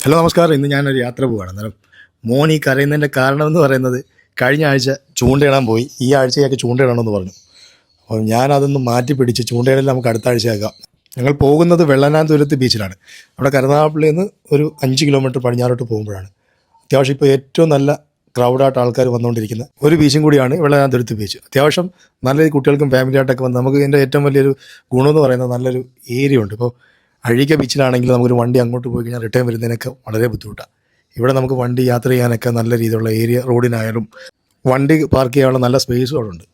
Hello നമസ്കാരം. ഇന്ന് ഞാനൊരു യാത്ര പോവുകയാണ്. അന്നേരം മോൻ ഈ കരയുന്നതിൻ്റെ കാരണം എന്ന് പറയുന്നത് കഴിഞ്ഞ ആഴ്ച ചൂണ്ടയിടാൻ പോയി, ഈ ആഴ്ചയൊക്കെ ചൂണ്ടയിടണമെന്ന് പറഞ്ഞു. അപ്പോൾ ഞാനതൊന്ന് മാറ്റി പിടിച്ച് ചൂണ്ടയിടൽ നമുക്ക് അടുത്ത ആഴ്ചയാക്കാം. ഞങ്ങൾ പോകുന്നത് വെള്ളനാതുരത്ത് ബീച്ചിലാണ്. അവിടെ കരുനാഗപ്പള്ളിയിൽ നിന്ന് ഒരു 5 കിലോമീറ്റർ പടിഞ്ഞാറോട്ട് പോകുമ്പോഴാണ്. അത്യാവശ്യം ഇപ്പോൾ ഏറ്റവും നല്ല ക്രൗഡായിട്ട് ആൾക്കാർ വന്നുകൊണ്ടിരിക്കുന്ന ഒരു ബീച്ചും കൂടിയാണ് വെള്ളനാതുരത്ത് ബീച്ച്. അത്യാവശ്യം നല്ല കുട്ടികൾക്കും ഫാമിലിയായിട്ടൊക്കെ വന്ന് നമുക്ക് ഇതിൻ്റെ ഏറ്റവും വലിയൊരു ഗുണമെന്ന് പറയുന്നത് നല്ലൊരു ഏരിയ ഉണ്ട്. ഇപ്പോൾ അഴീക്ക ബീച്ചിലാണെങ്കിൽ നമുക്കൊരു വണ്ടി അങ്ങോട്ട് പോയി കഴിഞ്ഞാൽ റിട്ടേൺ വരുന്നതിനൊക്കെ വളരെ ബുദ്ധിമുട്ടാണ്. ഇവിടെ നമുക്ക് വണ്ടി യാത്ര ചെയ്യാനൊക്കെ നല്ല രീതിയിലുള്ള ഏരിയ, റോഡിനായാലും വണ്ടി പാർക്ക് ചെയ്യാനുള്ള നല്ല സ്പേസും അവിടെ ഉണ്ട്.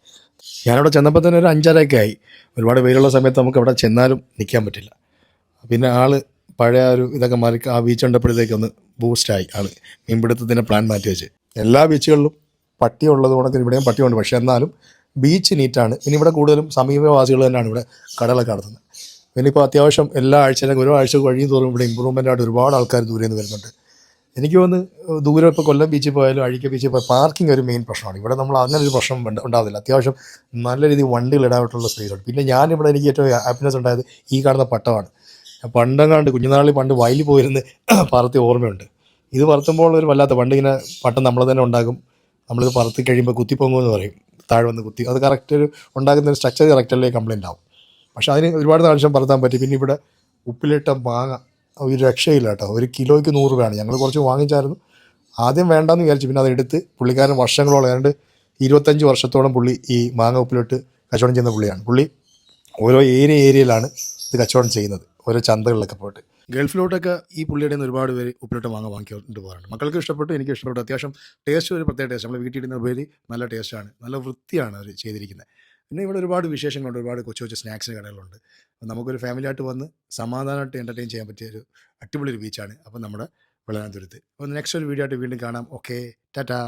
ഞാനവിടെ ചെന്നപ്പോൾ തന്നെ ഒരു 5:30 ആയി. ഒരുപാട് വെയിലുള്ള സമയത്ത് നമുക്ക് അവിടെ ചെന്നാലും നിൽക്കാൻ പറ്റില്ല. പിന്നെ പഴയ ഒരു ഇതൊക്കെ മാറി ആ ബീച്ച് കണ്ടപ്പോഴത്തേക്കൊന്ന് ബൂസ്റ്റായി മീൻപിടുത്തത്തിൻ്റെ പ്ലാൻ മാറ്റി വെച്ച്. എല്ലാ ബീച്ചുകളിലും പട്ടി ഉള്ളത് കൊണ്ടൊക്കെ ഇവിടെയും പട്ടിയുണ്ട്. പക്ഷേ എന്നാലും ബീച്ച് നീറ്റാണ്. പിന്നെ ഇവിടെ കൂടുതലും സമീപവാസികൾ തന്നെയാണ് ഇവിടെ കടകളൊക്കെ നടത്തുന്നത്. പിന്നെ ഇപ്പോൾ അത്യാവശ്യം എല്ലാ ആഴ്ചയിലും ഓരോ ആഴ്ച കഴിയും തോറും ഇവിടെ ഇമ്പ്രൂവ്മെൻ്റ് ആയിട്ട് ഒരുപാട് ആൾക്കാർ ദൂരെ നിന്ന് വരുന്നുണ്ട്. എനിക്ക് തോന്നുന്നു ദൂരം ഇപ്പോൾ കൊല്ലം ബീച്ചിൽ പോയാലും അഴീക്ക ബീച്ചിൽ പോയാൽ പാർക്കിംഗ് ഒരു മെയിൻ പ്രശ്നമാണ്. ഇവിടെ നമ്മൾ അങ്ങനെ ഒരു പ്രശ്നം ഉണ്ടാകുന്നില്ല. അത്യാവശ്യം നല്ല രീതിയിൽ വണ്ടികൾ ഇടാനായിട്ടുള്ള സ്പേസുണ്ട്. പിന്നെ ഞാനിവിടെ എനിക്ക് ഏറ്റവും ഹാപ്പിനെസ് ഉണ്ടായത് ഈ കാണുന്ന പട്ടമാണ്. പണ്ടെങ്ങാണ്ട് പണ്ട് വയലിൽ പോയിരുന്ന് പറത്തി ഓർമ്മയുണ്ട്. ഇത് പറത്തുമ്പോൾ ഒരു വല്ലാത്ത ഇങ്ങനെ പട്ടം നമ്മൾ തന്നെ ഉണ്ടാകും. നമ്മളിത് പറത്തി കഴിയുമ്പോൾ കുത്തിപ്പൊങ്ങുമെന്ന് പറയും, താഴെ വന്ന് കുത്തി. അത് കറക്റ്റ് ഒരു ഉണ്ടാകുന്ന ഒരു സ്ട്രക്ചർ കറക്റ്റല്ലേ കംപ്ലൈൻ്റ് ആവും. പക്ഷെ അതിന് ഒരുപാട് പ്രാവശ്യം പറത്താൻ പറ്റി. പിന്നെ ഇവിടെ ഉപ്പിലിട്ട മാങ്ങ ഒരു രക്ഷയില്ല കേട്ടോ. 1 കിലോയ്ക്ക് 100 രൂപയാണ്. ഞങ്ങൾ കുറച്ച് വാങ്ങിച്ചായിരുന്നു. ആദ്യം വേണ്ടാന്ന് വിചാരിച്ചു. പിന്നെ അതെടുത്ത് പുള്ളിക്കാരൻ വർഷങ്ങളോളം, ഏതാണ്ട് 25 വർഷത്തോളം പുള്ളി ഈ മാങ്ങ ഉപ്പിലിട്ട് കച്ചവടം ചെയ്യുന്ന പുള്ളിയാണ്. പുള്ളി ഓരോ ഏരിയയിലാണ് ഇത് കച്ചവടം ചെയ്യുന്നത്, ഓരോ ചന്തകളിലൊക്കെ പോയിട്ട്. ഗൾഫിലോട്ടൊക്കെ ഈ പുള്ളിയുടെ നിന്ന് ഒരുപാട് പേര് ഉപ്പിലിട്ട മാങ്ങ വാങ്ങിക്കൊണ്ട് പോകാറുണ്ട്. മക്കൾക്ക് ഇഷ്ടപ്പെട്ടു, എനിക്ക് ഇഷ്ടപ്പെട്ടു. അത്യാവശ്യം ടേസ്റ്റ് ഒരു പ്രത്യേക ടേസ്റ്റ്. നമ്മൾ വീട്ടിൽ ഇടുന്ന പേര് നല്ല ടേസ്റ്റാണ്, നല്ല വൃത്തിയാണ് അവർ ചെയ്തിരിക്കുന്നത്. പിന്നെ ഇവിടെ ഒരുപാട് വിശേഷങ്ങളുണ്ട്, ഒരുപാട് കൊച്ചു കൊച്ചു സ്നാക്സ് കടകളുണ്ട്. അപ്പം നമുക്കൊരു ഫാമിലിയായിട്ട് വന്ന് സമാധാനമായിട്ട് എൻ്റർടൈൻ ചെയ്യാൻ പറ്റിയ ഒരു അടിപൊളി ഒരു ബീച്ചാണ് അപ്പം നമ്മുടെ വെള്ളനാതുരത്ത്. അപ്പോൾ നെക്സ്റ്റ് ഒരു വീഡിയോ ആയിട്ട് വീണ്ടും കാണാം. ഓക്കെ, ടാറ്റാ.